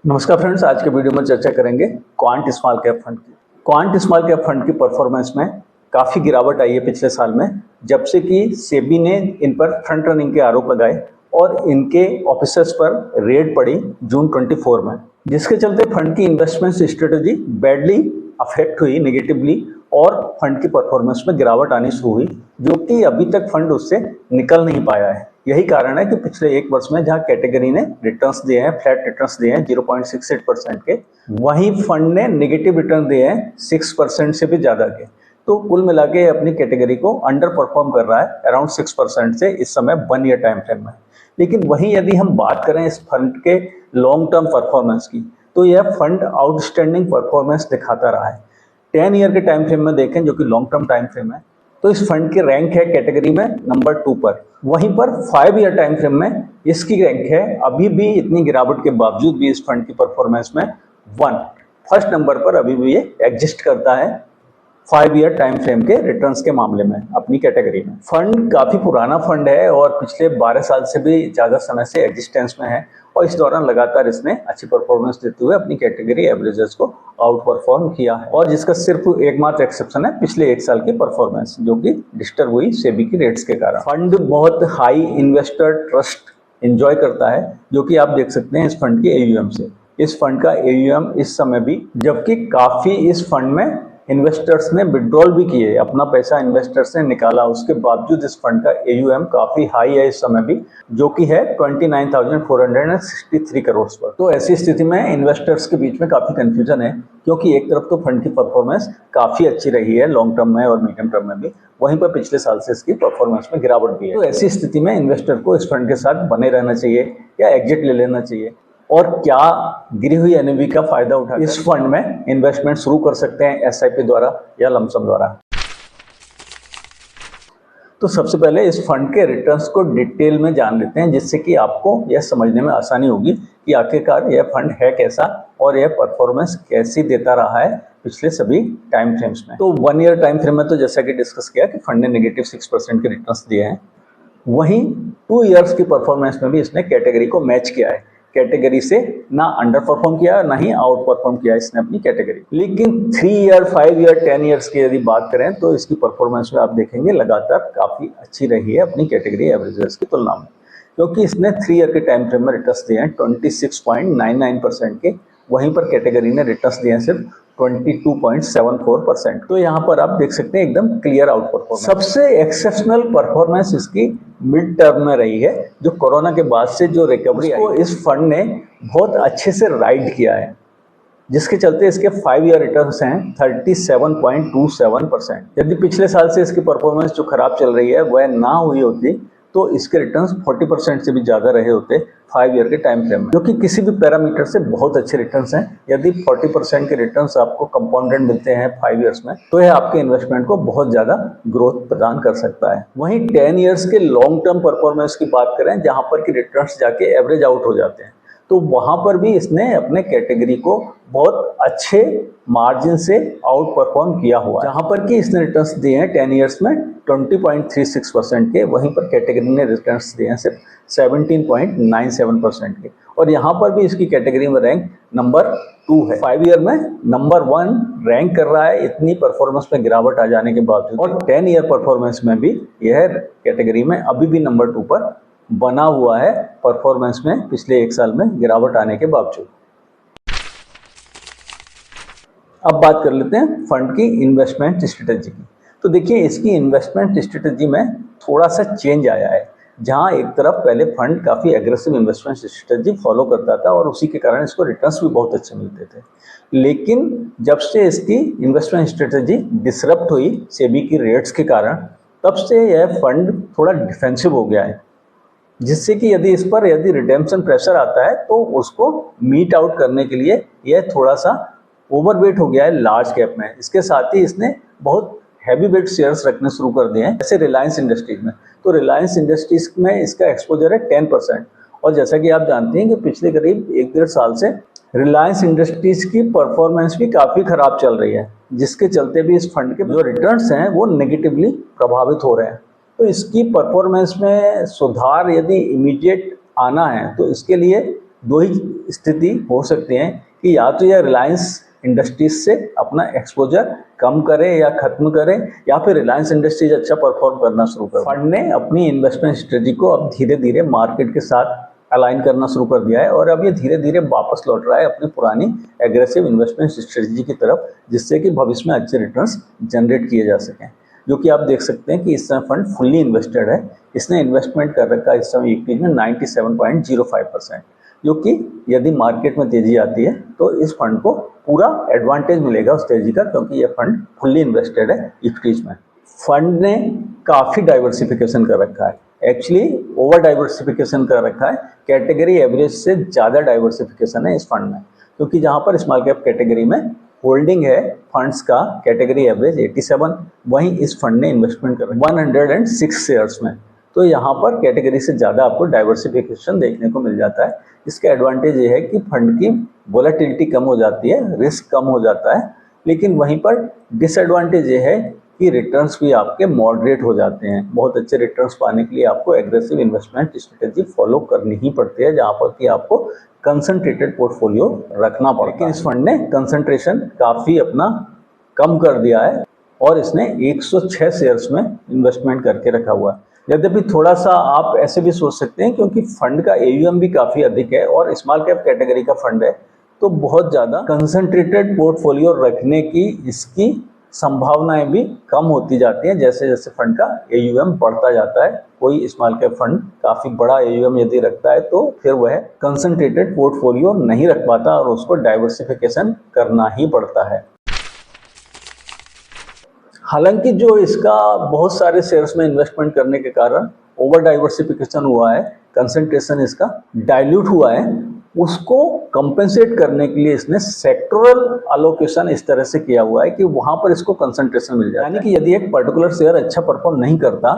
नमस्कार फ्रेंड्स, आज के वीडियो में चर्चा करेंगे क्वांट स्मॉल कैप फंड की। क्वांट स्मॉल कैप फंड की परफॉर्मेंस में काफ़ी गिरावट आई है पिछले साल में, जब से कि सेबी ने इन पर फ्रंट रनिंग के आरोप लगाए और इनके ऑफिसर्स पर रेड पड़ी जून 24 में, जिसके चलते फंड की इन्वेस्टमेंट स्ट्रेटजी बैडली अफेक्ट हुई नेगेटिवली और फंड की परफॉर्मेंस में गिरावट आनी शुरू हुई, जो कि अभी तक फंड उससे निकल नहीं पाया है। यही कारण है कि पिछले एक वर्ष में जहां कैटेगरी ने रिटर्न्स दिए हैं, फ्लैट रिटर्न्स दिए हैं 0.68% के, वहीं फंड ने नेगेटिव रिटर्न दिए हैं 6% से भी ज़्यादा के। तो कुल मिला के अपनी कैटेगरी को अंडर परफॉर्म कर रहा है अराउंड 6% से इस समय 1 ईयर टाइम फ्रेम में। लेकिन वहीं यदि हम बात करें इस फंड के लॉन्ग टर्म परफॉर्मेंस की, तो यह फंड आउटस्टैंडिंग परफॉर्मेंस दिखाता रहा है। 10 ईयर के टाइम फ्रेम में देखें, जो कि लॉन्ग टर्म टाइम फ्रेम है, तो इस फंड की रैंक है कैटेगरी में नंबर 2 पर। वहीं पर 5 ईयर टाइम फ्रेम में इसकी रैंक है अभी भी इतनी गिरावट के बावजूद भी इस फंड की परफॉर्मेंस में 1 फर्स्ट नंबर पर अभी भी ये एग्जिस्ट करता है 5 ईयर टाइम फ्रेम के रिटर्न्स के मामले में अपनी कैटेगरी में। फंड काफ़ी पुराना फंड है और पिछले 12 साल से भी ज़्यादा समय से एग्जिस्टेंस में है और इस दौरान लगातार इसने अच्छी परफॉर्मेंस देते हुए अपनी कैटेगरी एवरेजेस को आउट परफॉर्म किया है। और जिसका सिर्फ एकमात्र एक्सेप्शन है पिछले एक साल की परफॉर्मेंस, जो कि डिस्टर्ब हुई सेबी की रेट्स के कारण। फंड बहुत हाई इन्वेस्टर ट्रस्ट एंजॉय करता है, जो कि आप देख सकते हैं इस फंड की एयूएम से। इस फंड का एयूएम इस समय भी, जबकि काफ़ी इस फंड में इन्वेस्टर्स ने विड्रॉल भी किए, अपना पैसा इन्वेस्टर्स ने निकाला, उसके बावजूद इस फंड का एयूएम काफ़ी हाई है इस समय भी, जो कि है 29,463 करोड़ पर। तो ऐसी स्थिति में इन्वेस्टर्स के बीच में काफ़ी कंफ्यूजन है, क्योंकि एक तरफ तो फंड की परफॉर्मेंस काफ़ी अच्छी रही है लॉन्ग टर्म में और मीडियम टर्म में भी, वहीं पर पिछले साल से इसकी परफॉर्मेंस में गिरावट भी है। तो ऐसी स्थिति में इन्वेस्टर को इस फंड के साथ बने रहना चाहिए या एग्जिट ले लेना चाहिए, और क्या गिरी हुई एनएवी का फायदा उठा इस फंड में इन्वेस्टमेंट शुरू कर सकते हैं एसआईपी द्वारा या लमसम द्वारा। तो सबसे पहले इस फंड के रिटर्न्स को डिटेल में जान लेते हैं, जिससे कि आपको यह समझने में आसानी होगी कि आखिरकार यह फंड है कैसा और यह परफॉर्मेंस कैसी देता रहा है पिछले सभी टाइम फ्रेम्स में। तो 1 ईयर टाइम फ्रेम में तो जैसा कि डिस्कस किया कि फंड ने नेगेटिव 6% के रिटर्न्स दिए हैं, वहीं 2 ईयर्स की परफॉर्मेंस में भी इसने कैटेगरी को मैच किया है। कैटेगरी से ना अंडर परफॉर्म किया ना ही आउट परफॉर्म किया इसने अपनी कैटेगरी। लेकिन 3 ईयर 5 ईयर 10 ईयर्स की यदि बात करें तो इसकी परफॉर्मेंस में आप देखेंगे लगातार काफ़ी अच्छी रही है अपनी कैटेगरी एवरेजेस की तुलना में, क्योंकि इसने 3 ईयर के टाइम फ्रेम में रिटर्न्स दिए हैं 26.99% के, वहीं पर कैटेगरी ने रिटर्न्स दिए हैं सिर्फ 22.74%। तो यहाँ पर आप देख सकते हैं एकदम क्लियर आउट परफॉर्मेंस। सबसे एक्सेप्शनल परफॉर्मेंस इसकी मिड टर्म में रही है, जो कोरोना के बाद से जो रिकवरी आई इस फंड ने बहुत अच्छे से राइड किया है, जिसके चलते इसके 5 ईयर रिटर्न्स हैं 37.27%। यदि पिछले साल से इसकी परफॉर्मेंस जो खराब चल रही है वह ना हुई होती तो इसके रिटर्न्स 40% से भी ज़्यादा रहे होते 5 ईयर के टाइम फ्रेम में, जो कि किसी भी पैरामीटर से बहुत अच्छे रिटर्न्स हैं। यदि 40% के रिटर्न्स आपको कंपाउंडेड मिलते हैं 5 ईयर्स में, तो यह आपके इन्वेस्टमेंट को बहुत ज़्यादा ग्रोथ प्रदान कर सकता है। वहीं 10 ईयर्स के लॉन्ग टर्म परफॉर्मेंस की बात करें, जहाँ पर कि रिटर्न्स जाके एवरेज आउट हो जाते हैं, तो वहाँ पर भी इसने अपने कैटेगरी को बहुत अच्छे मार्जिन से आउट परफॉर्म किया हुआ है। जहाँ पर कि इसने रिटर्न्स दिए हैं 10 ईयर्स में 20.36% के, वहीं पर कैटेगरी ने रिटर्न्स दिए हैं सिर्फ 17.97% के, और यहाँ पर भी इसकी कैटेगरी में रैंक नंबर 2 है। 5 ईयर में नंबर 1 रैंक कर रहा है इतनी परफॉर्मेंस में गिरावट आ जाने के बावजूद, और 10 ईयर परफॉर्मेंस में भी यह कैटेगरी में अभी भी नंबर 2 पर बना हुआ है परफॉर्मेंस में पिछले एक साल में गिरावट आने के बावजूद। अब बात कर लेते हैं फंड की इन्वेस्टमेंट स्ट्रेटजी की। तो देखिए, इसकी इन्वेस्टमेंट स्ट्रेटजी में थोड़ा सा चेंज आया है, जहां एक तरफ पहले फंड काफ़ी एग्रेसिव इन्वेस्टमेंट स्ट्रेटजी फॉलो करता था और उसी के कारण इसको रिटर्न्स भी बहुत अच्छे मिलते थे। लेकिन जब से इसकी इन्वेस्टमेंट स्ट्रेटजी डिसरप्ट हुई सेबी की रेट्स के कारण, तब से यह फंड थोड़ा डिफेंसिव हो गया है, जिससे कि यदि इस पर रिडेम्पशन प्रेशर आता है तो उसको मीट आउट करने के लिए यह थोड़ा सा ओवरवेट हो गया है लार्ज कैप में। इसके साथ ही इसने बहुत हैवी वेट शेयर्स रखने शुरू कर दिए हैं, जैसे रिलायंस इंडस्ट्रीज में। तो रिलायंस इंडस्ट्रीज में इसका एक्सपोजर है 10%, और जैसा कि आप जानते हैं कि पिछले करीब 1-1.5 साल से रिलायंस इंडस्ट्रीज की परफॉर्मेंस भी काफ़ी ख़राब चल रही है, जिसके चलते भी इस फंड के जो रिटर्न्स हैं वो नेगेटिवली प्रभावित हो रहे हैं। तो इसकी परफॉर्मेंस में सुधार यदि इमीडिएट आना है तो इसके लिए दो ही स्थिति हो सकती है कि या तो यह रिलायंस इंडस्ट्रीज से अपना एक्सपोजर कम करे या खत्म करे, या फिर रिलायंस इंडस्ट्रीज अच्छा परफॉर्म करना शुरू करे। फंड ने अपनी इन्वेस्टमेंट स्ट्रेटजी को अब धीरे धीरे मार्केट के साथ अलाइन करना शुरू कर दिया है और अब ये धीरे धीरे वापस लौट रहा है अपनी पुरानी एग्रेसिव इन्वेस्टमेंट स्ट्रेटजी की तरफ, जिससे कि भविष्य में अच्छे रिटर्न्स जनरेट किए जा सकें। जो कि आप देख सकते हैं कि इस समय फंड फुल्ली इन्वेस्टेड है। इसने इन्वेस्टमेंट कर रखा है इस समय इक्विटी में 97.05%, जो कि यदि मार्केट में तेजी आती है तो इस फंड को पूरा एडवांटेज मिलेगा उस तेजी का, क्योंकि यह फंड फुल्ली इन्वेस्टेड है इक्विटीज में। फंड ने काफ़ी डाइवर्सिफिकेशन कर रखा है, एक्चुअली ओवर डाइवर्सिफिकेशन कर रखा है। कैटेगरी एवरेज से ज़्यादा डाइवर्सिफिकेशन है इस फंड में, क्योंकि जहाँ पर स्मॉल कैप कैटेगरी में होल्डिंग है फंड्स का कैटेगरी एवरेज 87, वहीं इस फंड ने इन्वेस्टमेंट कर 106 शेयर्स में। तो यहाँ पर कैटेगरी से ज़्यादा आपको डाइवर्सिफिकेशन देखने को मिल जाता है। इसका एडवांटेज ये है कि फंड की वोलेटिलिटी कम हो जाती है, रिस्क कम हो जाता है, लेकिन वहीं पर डिसएडवांटेज ये है कि रिटर्न्स भी आपके मॉडरेट हो जाते हैं। बहुत अच्छे रिटर्न्स पाने के लिए आपको एग्रेसिव इन्वेस्टमेंट स्ट्रेटेजी फॉलो करनी ही पड़ती है, जहाँ पर कि आपको कंसंट्रेटेड पोर्टफोलियो रखना पड़ता है। लेकिन इस फंड ने कंसंट्रेशन काफ़ी अपना कम कर दिया है और इसने 106 शेयर्स में इन्वेस्टमेंट करके रखा हुआ है। यद्यपि थोड़ा सा आप ऐसे भी सोच सकते हैं, क्योंकि फंड का AUM भी काफ़ी अधिक है और स्मॉल कैप कैटेगरी का फंड है, तो बहुत ज़्यादा कंसंट्रेटेड पोर्टफोलियो रखने की इसकी संभावनाएं भी कम होती जाती हैं जैसे जैसे फंड का AUM बढ़ता जाता है। कोई स्मॉल कैप फंड काफ़ी बड़ा AUM यदि रखता है तो फिर वह कंसंट्रेटेड पोर्टफोलियो नहीं रख पाता और उसको डाइवर्सिफिकेशन करना ही पड़ता है। हालांकि जो इसका बहुत सारे शेयर्स में इन्वेस्टमेंट करने के कारण ओवर डाइवर्सिफिकेशन हुआ है, कंसंट्रेशन इसका डाइल्यूट हुआ है, उसको कंपेंसेट करने के लिए इसने सेक्टोरल अलोकेशन इस तरह से किया हुआ है कि वहां पर इसको कंसंट्रेशन मिल जाए। यानी कि यदि एक पर्टिकुलर शेयर अच्छा परफॉर्म नहीं करता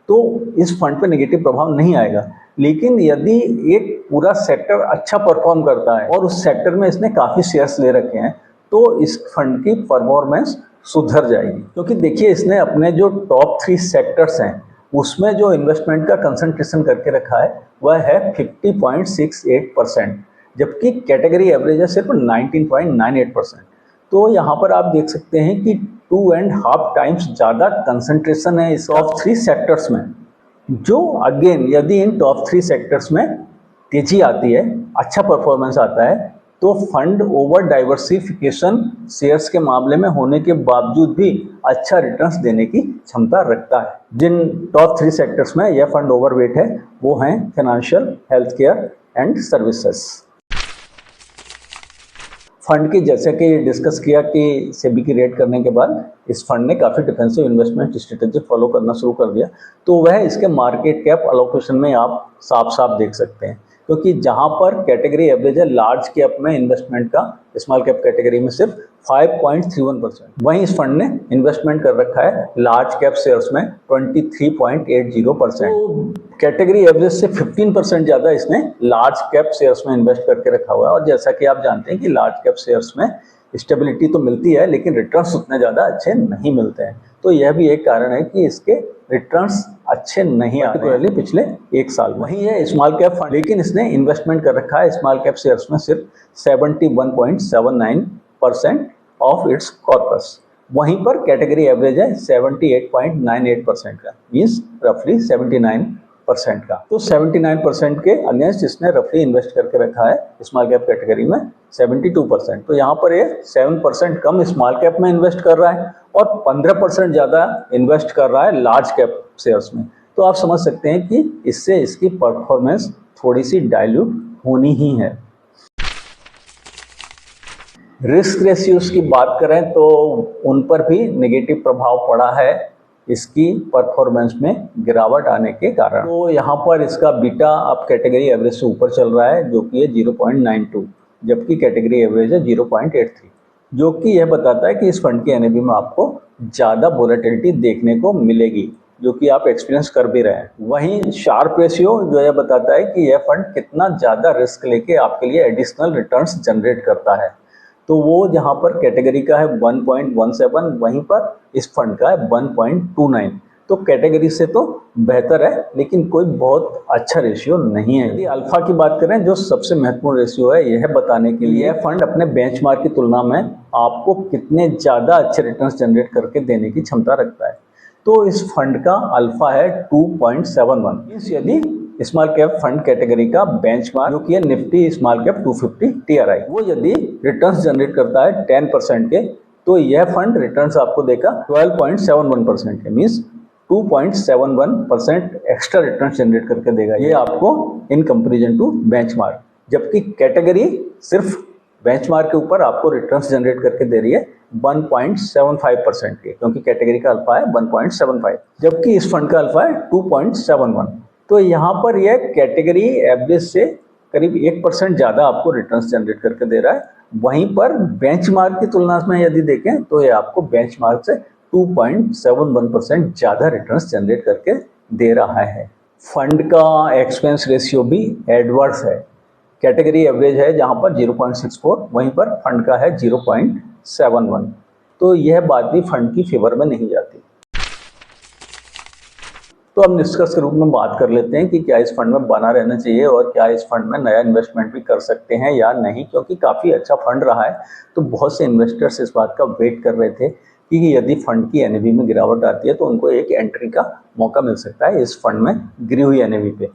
तो इस फंड पे नेगेटिव प्रभाव नहीं आएगा, लेकिन यदि एक पूरा सेक्टर अच्छा परफॉर्म करता है और उस सेक्टर में इसने काफ़ी शेयर्स ले रखे हैं तो इस फंड की परफॉर्मेंस सुधर जाएगी। क्योंकि देखिए इसने अपने जो टॉप 3 सेक्टर्स हैं उसमें जो इन्वेस्टमेंट का कंसंट्रेशन करके रखा है वह है 50.68%, जबकि कैटेगरी एवरेज है सिर्फ 19.98%। तो यहाँ पर आप देख सकते हैं कि 2.5 टाइम्स ज़्यादा कंसंट्रेशन है इस टॉप 3 सेक्टर्स में, जो अगेन यदि इन टॉप 3 सेक्टर्स में तेजी आती है, अच्छा परफॉर्मेंस आता है, तो फंड ओवर डाइवर्सिफिकेशन शेयर्स के मामले में होने के बावजूद भी अच्छा रिटर्न्स देने की क्षमता रखता है। जिन टॉप 3 सेक्टर्स में यह फंड ओवरवेट है वो हैं financial, health care and services. Fund की जैसे कि डिस्कस किया कि सेबी की रेड करने के बाद इस फंड ने काफ़ी डिफेंसिव इन्वेस्टमेंट स्ट्रेटेजी फॉलो करना शुरू कर दिया, तो वह इसके मार्केट कैप अलोकेशन में आप साफ साफ देख सकते हैं। क्योंकि जहां पर कैटेगरी एवरेज है लार्ज कैप में इन्वेस्टमेंट का स्मॉल कैप कैटेगरी में सिर्फ 5.31%, वहीं इस फंड ने इन्वेस्टमेंट कर रखा है लार्ज कैप शेयर्स में 23.80%। तो कैटेगरी एवरेज से 15% ज़्यादा इसने लार्ज कैप शेयर्स में इन्वेस्ट करके रखा हुआ है। और जैसा कि आप जानते हैं कि लार्ज कैप शेयर्स में स्टेबिलिटी तो मिलती है लेकिन रिटर्न्स उतने ज़्यादा अच्छे नहीं मिलते हैं, तो यह भी एक कारण है कि इसके रिटर्न्स अच्छे नहीं आ रहे हैं पिछले 1 साल। वहीं है स्मॉल कैप फंड, लेकिन इसने इन्वेस्टमेंट कर रखा है स्मॉल कैप शेयर्स में सिर्फ 71.79% ऑफ इट्स कॉर्पस। वहीं पर कैटेगरी एवरेज है 78.98% का, मीन्स रफली 79% का। तो 79% के अगेंस्ट इसने रफली इन्वेस्ट करके रखा है स्मॉल कैप कैटेगरी में 72%। तो यहाँ पर ये 7% कम स्मॉल कैप में इन्वेस्ट कर रहा है और 15% ज़्यादा इन्वेस्ट कर रहा है लार्ज कैप शेयर्स में। तो आप समझ सकते हैं कि इससे इसकी परफॉर्मेंस थोड़ी सी डाइल्यूट होनी ही है। रिस्क रेशियोज की बात करें तो उन पर भी नेगेटिव प्रभाव पड़ा है इसकी परफॉर्मेंस में गिरावट आने के कारण। तो यहाँ पर इसका बीटा अब कैटेगरी एवरेज से ऊपर चल रहा है, जो कि है 0.92, जबकि कैटेगरी एवरेज है 0.83, जो कि यह बताता है कि इस फंड के NAV में आपको ज़्यादा वोलेटिलिटी देखने को मिलेगी, जो कि आप एक्सपीरियंस कर भी रहे हैं। वहीं शार्प रेशियो जो यह बताता है कि यह फंड कितना ज़्यादा रिस्क लेके आपके लिए एडिशनल रिटर्न्स जनरेट करता है। तो वो जहाँ पर कैटेगरी का है 1.17, वहीं पर इस फंड का है 1.29। तो कैटेगरी से तो बेहतर है, लेकिन कोई बहुत अच्छा रेशियो नहीं है। यदि अल्फा की बात करें, जो सबसे महत्वपूर्ण रेशियो है, यह बताने के लिए फंड अपने बेंचमार्क की तुलना में आपको कितने ज़्यादा अच्छे रिटर्न्स जनरेट करके देने की क्षमता रखता है। तो इस फंड का अल्फा है 2.71। यदि स्मॉल कैप फंड कैटेगरी का बेंचमार्क जो कि है निफ्टी स्मॉल कैप 250 TRI, वो यदि रिटर्न्स जनरेट करता है 10% के, तो यह फंड रिटर्न्स आपको देगा 12.71% के, मीन्स 2.71% एक्स्ट्रा रिटर्न जनरेट करके देगा ये आपको इन कंपेरिजन टू बेंचमार्क। जबकि कैटेगरी सिर्फ बेंचमार्क के ऊपर आपको रिटर्न्स जनरेट करके दे रही है 1.75% के, क्योंकि कैटेगरी का अल्फा है 1.75, जबकि इस फंड का अल्फा है 2.71। तो यहाँ पर यह कैटेगरी एवरेज से करीब 1% ज़्यादा आपको रिटर्न्स जनरेट करके दे रहा है। वहीं पर बेंचमार्क की तुलना में यदि देखें तो ये आपको बेंचमार्क से 2.71% ज़्यादा रिटर्न्स जनरेट करके दे रहा है। फंड का एक्सपेंस रेशियो भी एडवर्स है। कैटेगरी एवरेज है जहाँ पर 0.64, वहीं पर फंड का है 0.71। तो यह बात भी फंड की फेवर में नहीं जाती। तो अब निष्कर्ष के रूप में बात कर लेते हैं कि क्या इस फंड में बना रहना चाहिए और क्या इस फंड में नया इन्वेस्टमेंट भी कर सकते हैं या नहीं, क्योंकि काफ़ी अच्छा फंड रहा है। तो बहुत से इन्वेस्टर्स इस बात का वेट कर रहे थे कि यदि फंड की एनएवी में गिरावट आती है तो उनको एक एंट्री का मौका मिल सकता है इस फंड में गिरी हुई एनएवी पे।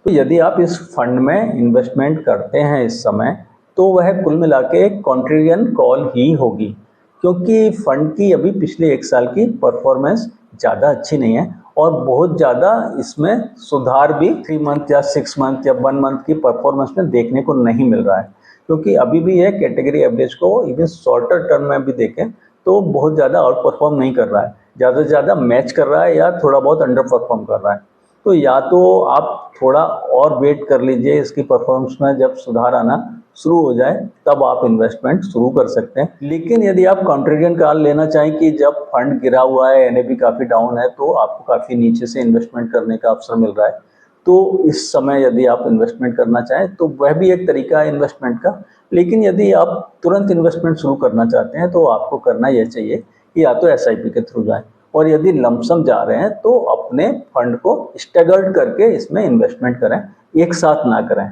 तो यदि आप इस फंड में इन्वेस्टमेंट करते हैं इस समय, तो वह कुल मिला के एक कॉन्ट्रेरियन कॉल ही होगी, क्योंकि फंड की अभी पिछले 1 साल की परफॉर्मेंस ज़्यादा अच्छी नहीं है और बहुत ज़्यादा इसमें सुधार भी 3 मंथ या 6 मंथ या 1 मंथ की परफॉर्मेंस में देखने को नहीं मिल रहा है। क्योंकि अभी भी यह कैटेगरी एवरेज को इवन शॉर्टर टर्म में भी देखें तो बहुत ज़्यादा आउट परफॉर्म नहीं कर रहा है, ज़्यादा से ज़्यादा मैच कर रहा है या थोड़ा बहुत अंडर परफॉर्म कर रहा है। तो या तो आप थोड़ा और वेट कर लीजिए, इसकी परफॉर्मेंस में जब सुधार आना शुरू हो जाए तब आप इन्वेस्टमेंट शुरू कर सकते हैं। लेकिन यदि आप कॉन्ट्रेरियन कॉल लेना चाहें कि जब फंड गिरा हुआ है, एनएवी काफ़ी डाउन है, तो आपको काफ़ी नीचे से इन्वेस्टमेंट करने का अवसर मिल रहा है, तो इस समय यदि आप इन्वेस्टमेंट करना चाहें तो वह भी एक तरीका है इन्वेस्टमेंट का। लेकिन यदि आप तुरंत इन्वेस्टमेंट शुरू करना चाहते हैं तो आपको करना यह चाहिए कि या तो एसआईपी के थ्रू जाएं, और यदि लमसम जा रहे हैं तो अपने फंड को स्टैगर्ड करके इसमें इन्वेस्टमेंट करें, एक साथ ना करें।